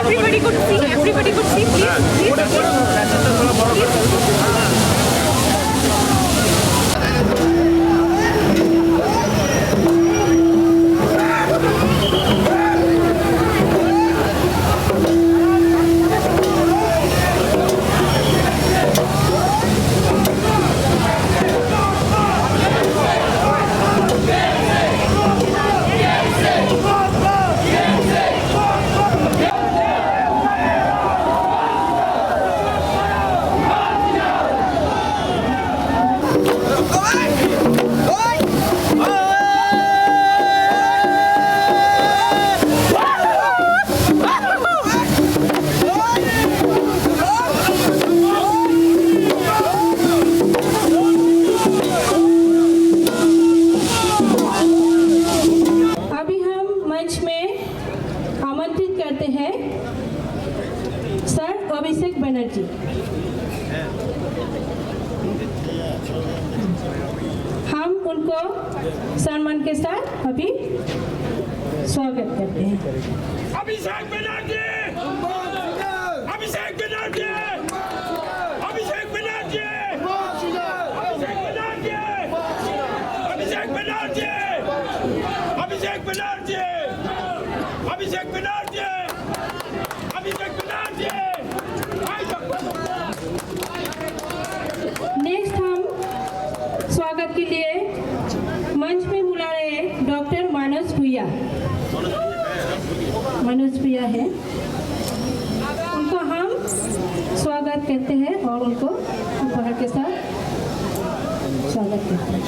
Everybody could see, Banerjee. हम उनको सम्मान के साथ अभी स्वागत करते हैं। अभिषेक बनर्जी, अभिषेक बनर्जी, अभिषेक बनर्जी, अभिषेक बनर्जी, अभिषेक बनर्जी, अभिषेक बनर्जी, अभिषेक बनर्जी। नेक्स्ट हम स्वागत के लिए मंच में बुला रहे हैं डॉक्टर मनोज भुइया। मनोज भुइया है, उनको हम स्वागत करते हैं और उनको उपहार के साथ स्वागत करते हैं।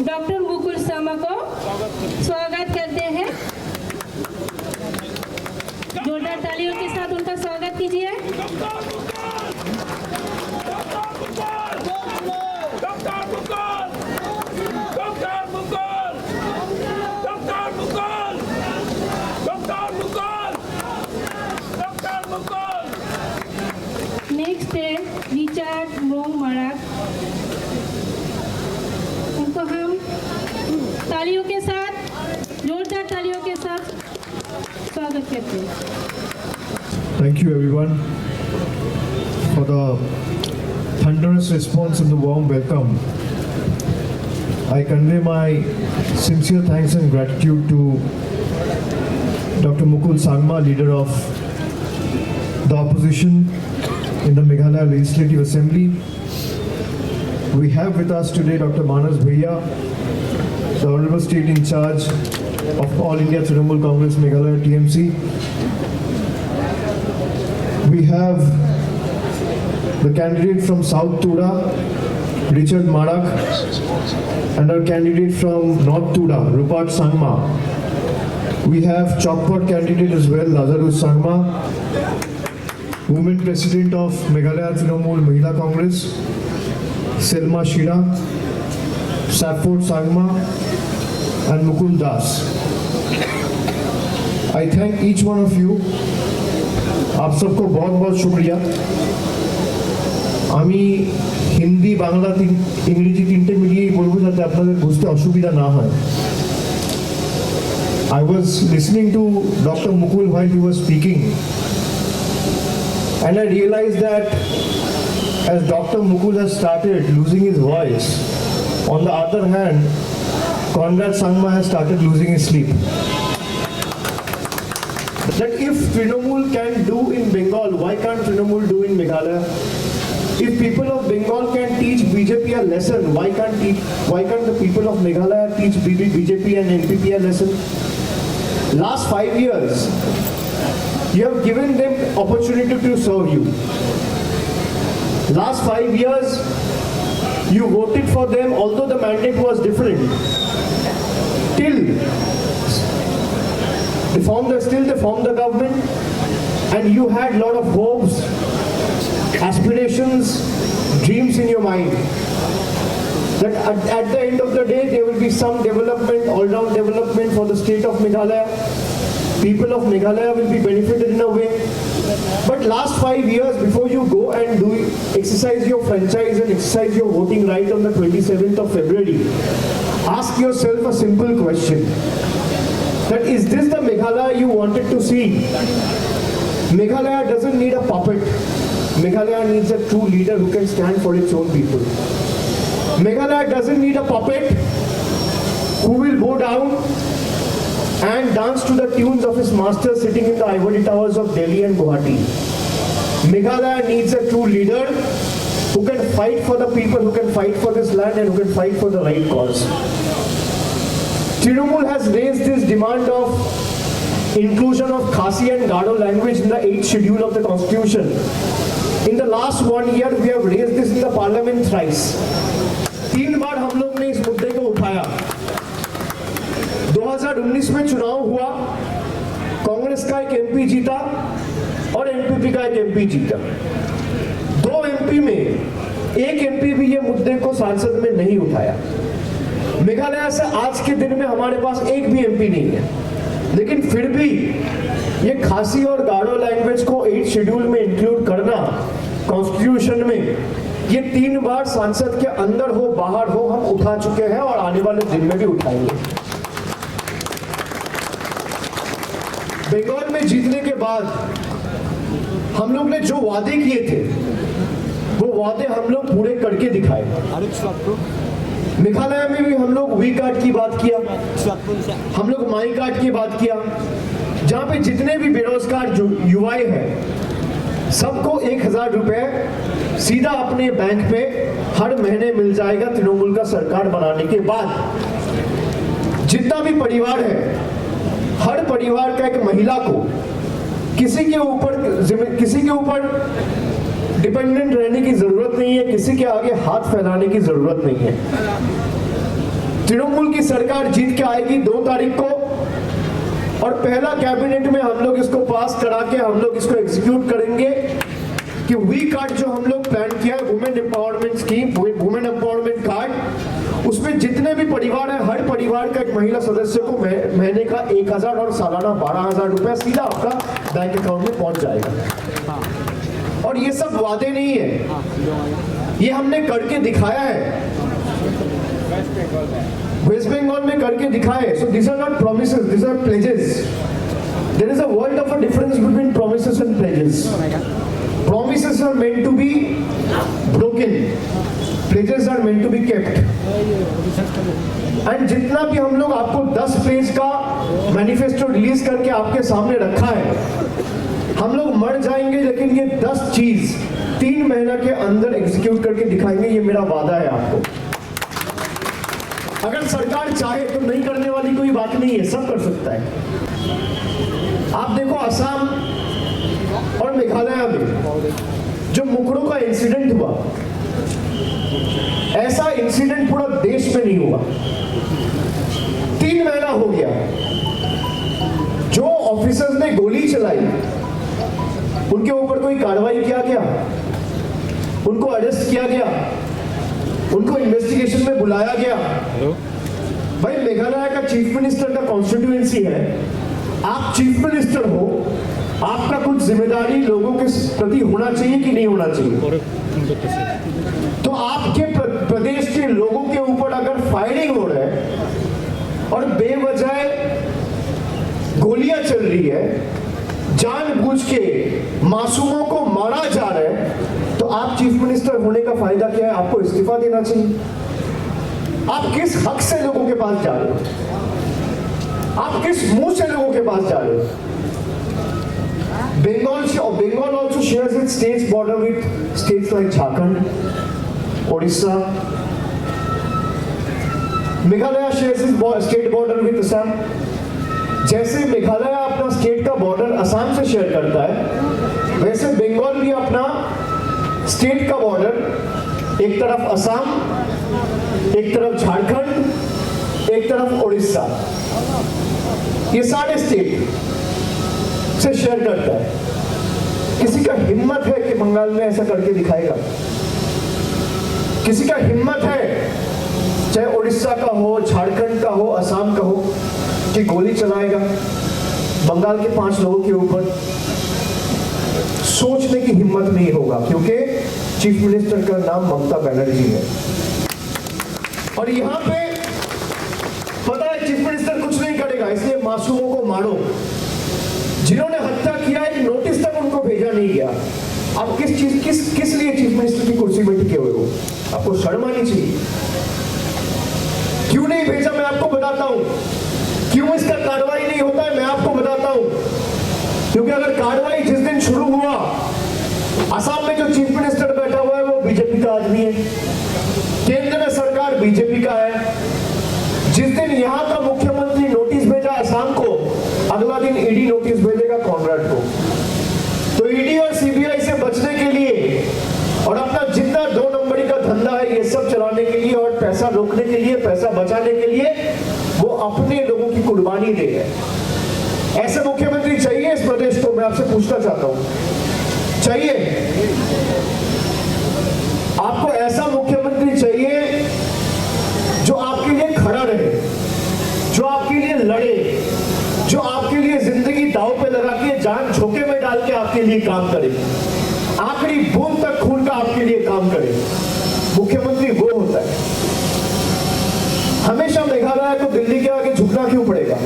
डॉक्टर मुकुल शर्मा को स्वागत करते हैं। जोरदार तालियों के साथ उनका स्वागत कीजिए। नेक्स्ट है रिचर्ड मोंग मराक। उनको हम तालियों के साथ, जोरदार तालियों के साथ स्वागत करते हैं। Thank you everyone for the thunderous response and the warm welcome. I convey my sincere thanks and gratitude to Dr. Mukul Sangma, leader of the opposition in the Meghalaya Legislative Assembly. We have with us today Dr. Manas Bhaiya, the Honorable State in charge of All India Trinamool Congress Meghalaya TMC. We have the candidate from South Tuda, Richard Marak, and our candidate from North Tuda, Rupert Sangma. We have Chokpot candidate as well, Lazarus Sangma, Women President of Meghalaya Trinamool Mahila Congress, Selma Shira, Safford Sangma, and Mukul Das. I thank each one of you. आप सबको बहुत बहुत शुक्रिया আমি হিন্দি বাংলা ইংরেজি তিনটে মিলিয়েই বলবো যাতে আপনাদের বুঝতে অসুবিধা না হয়। I was listening to Dr. Mukul while he was speaking, and I realized that as Dr. Mukul has started losing his voice, on the other hand, Conrad Sangma has started losing his sleep. That if Trinamool can do in Bengal, why can't Trinamool do in Meghalaya? If people of Bengal can teach BJP a lesson, why can't the people of Meghalaya teach BJP and NPP a lesson? Last 5 years, you have given them opportunity to serve you. Last 5 years, you voted for them, although the mandate was different. Till they formed the government, and you had a lot of hopes, aspirations, dreams in your mind. That at the end of the day, there will be some development, all-round development for the state of Meghalaya. People of Meghalaya will be benefited in a way. But last 5 years, before you go and exercise your franchise and exercise your voting right on the 27th of February, ask yourself a simple question. That is this the Meghalaya you wanted to see? Meghalaya doesn't need a puppet. Meghalaya needs a true leader who can stand for its own people. Meghalaya doesn't need a puppet who will bow down and dance to the tunes of his master sitting in the ivory towers of Delhi and Guwahati. Meghalaya needs a true leader who can fight for the people, who can fight for this land, and who can fight for the right cause. Trinamool has raised this demand of inclusion of Khasi and Gado language in the 8th schedule of the Constitution. In the last 1 year, we have raised this in the Parliament thrice. 3 बार हम लोग ने इस मुद्दे को उठाया। 2019 में चुनाव हुआ, कांग्रेस का एक एमपी जीता और एनपीपी का एक एमपी जीता। 2 एमपी में एक एमपी भी ये मुद्दे को संसद में नहीं उठाया। मेघालय से आज के दिन में हमारे पास एक भी एमपी नहीं है, लेकिन फिर भी ये खासी और गारो लैंग्वेज को 8th शेड्यूल में इंक्लूड करना कॉन्स्टिट्यूशन में, ये 3 बार संसद के अंदर हो बाहर हो हम उठा चुके हैं और आने वाले दिन में भी उठाएंगे। बंगाल में जीतने के बाद हम लोग ने जो वादे किए थे वो वादे हम लोग पूरे करके दिखाए। मेघालय में भी हम लोग वी कार्ड की बात किया, हम लोग माई कार्ड की बात किया, जहां पे जितने भी बेरोजगार युवा हैं सबको 1000 रुपए सीधा अपने बैंक पे हर महीने मिल जाएगा तृणमूल का सरकार बनाने के बाद। जितना भी परिवार है, हर परिवार का एक महिला को किसी के ऊपर डिपेंडेंट रहने की जरूरत नहीं है, किसी के आगे हाथ फैलाने की जरूरत नहीं है। तृणमूल की सरकार जीत के आएगी 2 तारीख को, और पहला कैबिनेट में हम लोग इसको पास करा के हम लोग इसको एग्जीक्यूट करेंगे कि वी कार्ड जो हम लोग प्लान किया है, women empowerment scheme, women empowerment card, उसमें जितने भी परिवार है हर परिवार का एक महिला सदस्य को महीने का 1000 और सालाना 12000 रुपया सीधा आपका बैंक अकाउंट में पहुंच जाएगा। और ये सब वादे नहीं है, ये हमने करके दिखाया है, वेस्ट बंगाल में करके दिखाए। So this are not promises, this are pledges. There is a world of a difference between promises and pledges. Promises are meant to be broken, pledges are meant to be kept. And जितना भी हम लोग आपको 10 page का manifesto release करके आपके सामने रखा है, हम लोग मर जाएंगे लेकिन ये 10 चीज 3 महीना के अंदर एग्जीक्यूट करके दिखाएंगे, ये मेरा वादा है आपको। अगर सरकार चाहे तो नहीं करने वाली कोई बात नहीं है, सब कर सकता है। आप देखो असम और मेघालय में जो मुकरो का इंसिडेंट हुआ, ऐसा इंसिडेंट पूरा देश में नहीं हुआ। 3 महीना हो गया, जो ऑफिसर्स ने गोली चलाई उनके ऊपर कोई कार्रवाई किया गया, उनको अरेस्ट किया गया, उनको इन्वेस्टिगेशन में बुलाया गया। भाई मेघालय का चीफ मिनिस्टर का कॉन्स्टिट्यूएंसी है, आप चीफ मिनिस्टर हो, आपका कुछ जिम्मेदारी लोगों के प्रति होना चाहिए कि नहीं होना चाहिए? तो आपके प्रदेश के लोगों के ऊपर अगर फायरिंग हो रहा है और बेवजह गोलियां चल रही है, जानबूझ के मासूमों को मारा जा रहा है, तो आप चीफ मिनिस्टर होने का फायदा क्या है? आपको इस्तीफा देना चाहिए। आप किस हक से लोगों के पास जा रहे हो? आप किस मुंह से लोगों के पास जा रहे हो? Bengal also shares its states border with states like Jharkhand, Odisha. Meghalaya shares its state border with Assam. जैसे मेघालय अपना स्टेट का बॉर्डर असम से शेयर करता है, वैसे बंगाल भी अपना स्टेट का बॉर्डर एक तरफ असम, एक तरफ झारखंड, एक तरफ उड़ीसा, ये सारे स्टेट से शेयर करता है। किसी का हिम्मत है कि बंगाल में ऐसा करके दिखाएगा? किसी का हिम्मत है, चाहे उड़ीसा का हो, झारखंड का हो, असम का हो, कि गोली चलाएगा बंगाल के 5 लोगों के ऊपर? सोचने की हिम्मत नहीं होगा, क्योंकि चीफ मिनिस्टर का नाम ममता बनर्जी है। और यहां पे पता है चीफ मिनिस्टर कुछ नहीं करेगा, इसलिए मासूमों को मारो। जिन्होंने हत्या किया एक नोटिस तक उनको भेजा नहीं गया। आप किस लिए चीफ मिनिस्टर की कुर्सी में टिके हुए हो? आपको शर्म आनी चाहिए। क्यों नहीं भेजा मैं आपको बताता हूं। क्यों इसका कार्रवाई नहीं होता है मैं आपको बताता हूं। क्योंकि अगर कार्रवाई जिस दिन शुरू हुआ, असम में जो चीफ मिनिस्टर बैठा हुआ है वो बीजेपी का आदमी है, केंद्र में सरकार बीजेपी का है। जिस दिन यहां का मुख्यमंत्री नोटिस भेजा असम को, अगला दिन ईडी नोटिस भेजेगा कॉन्राड को। तो ईडी और सीबीआई से बचने के लिए और अपना जितना 2 नंबरी का धंधा है ये सब चलाने के लिए और पैसा रोकने के लिए, पैसा बचाने के लिए वो अपने लोगों की कुर्बानी दे रहे हैं। ऐसे मुख्यमंत्री चाहिए इस प्रदेश को? मैं आपसे पूछना चाहता हूं, चाहिए? आपको ऐसा मुख्यमंत्री चाहिए जो आपके लिए खड़ा रहे, जो आपके लिए लड़े, जो आपके लिए जिंदगी दांव पे लगा के जान झोंके में डाल के आपके लिए काम करे, आखिरी बूंद तक खून का आपके लिए काम करे। मुख्यमंत्री वो होता है। हमेशा मेघालय को दिल्ली के आगे झुकना क्यों पड़ेगा?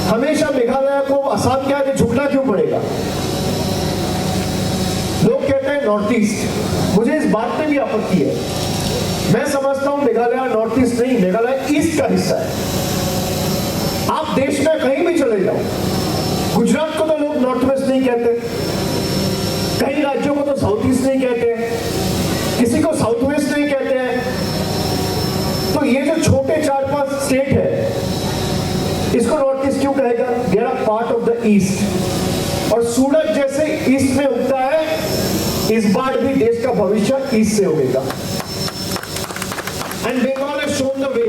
हमेशा मेघालय को असम के आगे झुकना क्यों पड़ेगा? लोग कहते हैं नॉर्थ ईस्ट, मुझे इस बात में भी आपत्ति है। मैं समझता हूं मेघालय नॉर्थ ईस्ट नहीं, मेघालय ईस्ट का हिस्सा है। आप देश में कहीं भी चले जाओ, गुजरात को तो लोग नॉर्थ वेस्ट नहीं कहते, कई राज्यों को तो साउथ ईस्ट नहीं कहते, किसी को साउथ वेस्ट नहीं कहते हैं। तो ये जो छोटे 4-5 स्टेट है, इसको नॉर्थ ईस्ट क्यों कहेगा? They are part of the east. और सूरज जैसे ईस्ट में उगता है, इस बार भी देश का भविष्य ईस्ट से उगेगा। And Bengal has shown the way.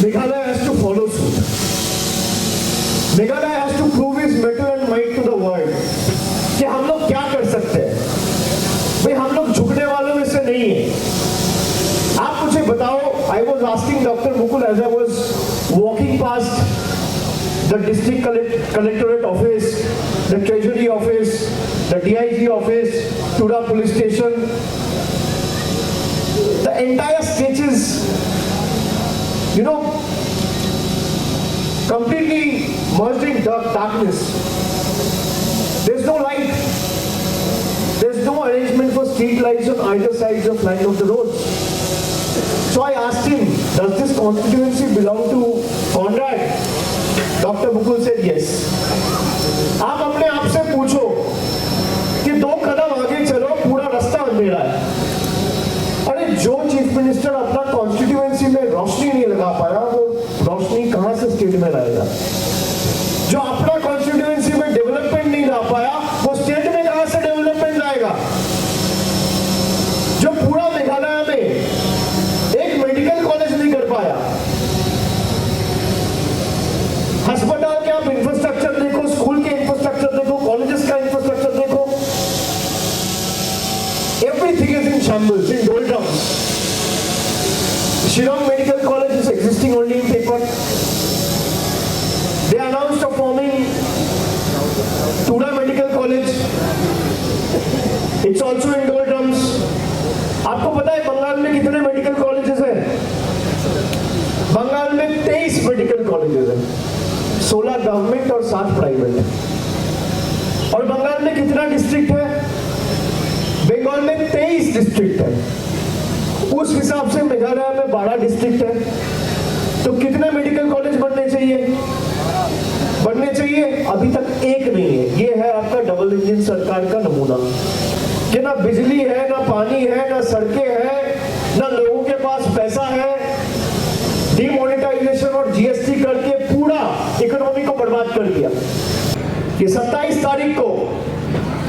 Meghalaya has to follow suit. Meghalaya has to prove his mettle and might to the world कि हम लोग क्या कर सकते हैं। भाई हम लोग झुकने वालों में से नहीं है। आप मुझे बताओ, I was asking Dr. Mukul as I was walking past the district collectorate office, the treasury office, the DIG office, Tura police station, the entire stretches, completely merged in darkness. There's no light. There's no arrangement for street lights on either sides of line of the roads. So I asked him, does this constituency belong to Conrad? Dr. Mukul said yes. आप अपने आप से पूछो कि 2 कदम आगे चलो, पूरा रास्ता अंधेरा है। अरे जो चीफ मिनिस्टर अपना कॉन्स्टिट्यूएंसी में रोशनी नहीं लगा पाया, वो रोशनी कहां से स्टेट में लाएगा? जो अपना कॉन्स्टिट्यूएंसी में डेवलपमेंट नहीं ला पाया, वो स्टेट में कहां से डेवलपमेंट लाएगा? जो पूरा मेघालय में मेडिकल कॉलेज नहीं कर पाया, अस्पताल के आप इंफ्रास्ट्रक्चर देखो, स्कूल के इंफ्रास्ट्रक्चर देखो, कॉलेजेस का इंफ्रास्ट्रक्चर देखो, everything is in shambles, in doldrums. Shillong Medical College is existing only in paper. They announced of forming टूडा medical college, it's also in doldrums. आपको पता है बंगाल में कितने मेडिकल कॉलेजेस हैं? बंगाल में 23 मेडिकल कॉलेजेस हैं, 16 गवर्नमेंट और 7 प्राइवेट है। और बंगाल में कितना डिस्ट्रिक्ट है? बंगाल में 23 डिस्ट्रिक्ट है। उस हिसाब से मेघालय में 12 डिस्ट्रिक्ट है। तो कितने मेडिकल कॉलेज बनने चाहिए? अभी तक एक नहीं है। ये है आपका डबल इंजन सरकार का नमूना कि ना बिजली है, ना पानी है, ना सड़कें हैं, ना लोगों के पास पैसा है। डिमोनेटाइजेशन और जीएसटी करके पूरा इकोनॉमी को बर्बाद कर दिया। ये 27 तारीख को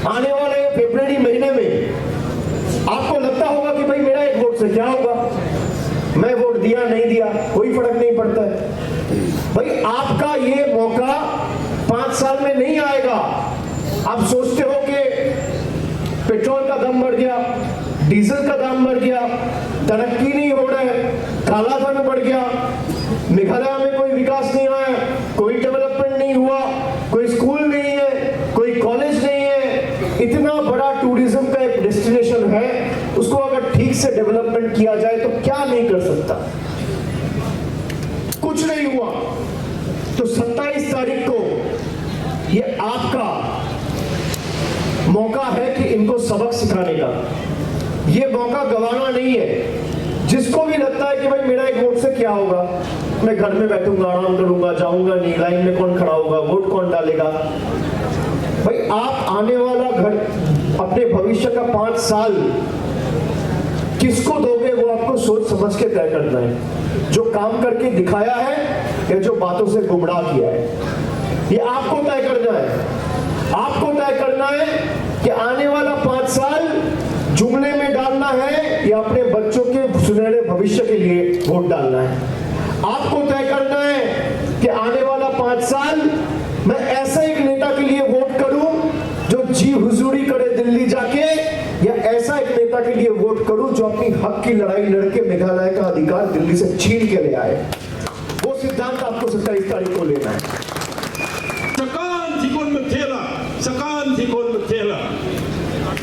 आने वाले फरवरी महीने में आपको लगता होगा कि भाई मेरा एक वोट से क्या होगा, मैं वोट दिया नहीं दिया कोई फर्क नहीं पड़ता है। भाई आपका ये मौका 5 साल में नहीं आएगा। आप सोचते हो कि पेट्रोल का दाम बढ़ गया, डीजल का दाम बढ़ गया, तरक्की नहीं हो रहा है, काला धन बढ़ गया, मेघालय में कोई विकास नहीं आया, कोई डेवलपमेंट नहीं हुआ, कोई स्कूल नहीं है, कोई कॉलेज नहीं है। इतना बड़ा टूरिज्म का एक डेस्टिनेशन है, उसको अगर ठीक से डेवलपमेंट किया जाए तो क्या नहीं कर सकता। कुछ नहीं हुआ। तो 27 तारीख को ये आपका मौका है कि इनको सबक सिखाने का। ये मौका गंवाना नहीं है। जिसको भी लगता है कि भाई मेरा एक वोट से क्या होगा, मैं घर में बैठूंगा, आराम करूंगा, जाऊंगा नहीं, लाइन में कौन खड़ा होगा, वोट कौन डालेगा। भाई आप आने वाला घर अपने भविष्य का 5 साल किसको दोगे वो आपको सोच समझ के तय करना है। जो काम करके दिखाया है या जो बातों से गुमराह किया है, ये आपको तय करना है। आपको तय करना है कि आने वाला 5 साल जुमले में डालना है या अपने बच्चों के सुनहरे भविष्य के लिए वोट डालना है। आपको तय करना है कि आने वाला 5 साल मैं ऐसा एक नेता के लिए वोट करूं जो जी हुजूरी करे दिल्ली जाके, या ऐसा एक नेता के लिए वोट करूं जो अपनी हक की लड़ाई लड़के मेघालय का अधिकार दिल्ली से छीन के ले आए। वो सिद्धांत आपको 27 तारीख को लेना है। Sekan Tikun Mutela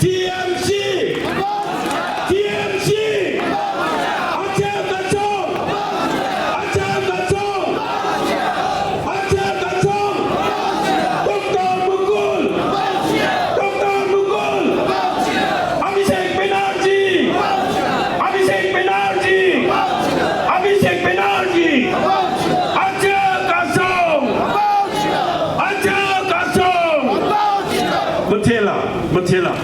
TMC Aceh Kacong Dr. Mukul Abhishek Banerjee Aceh Kacong Mutela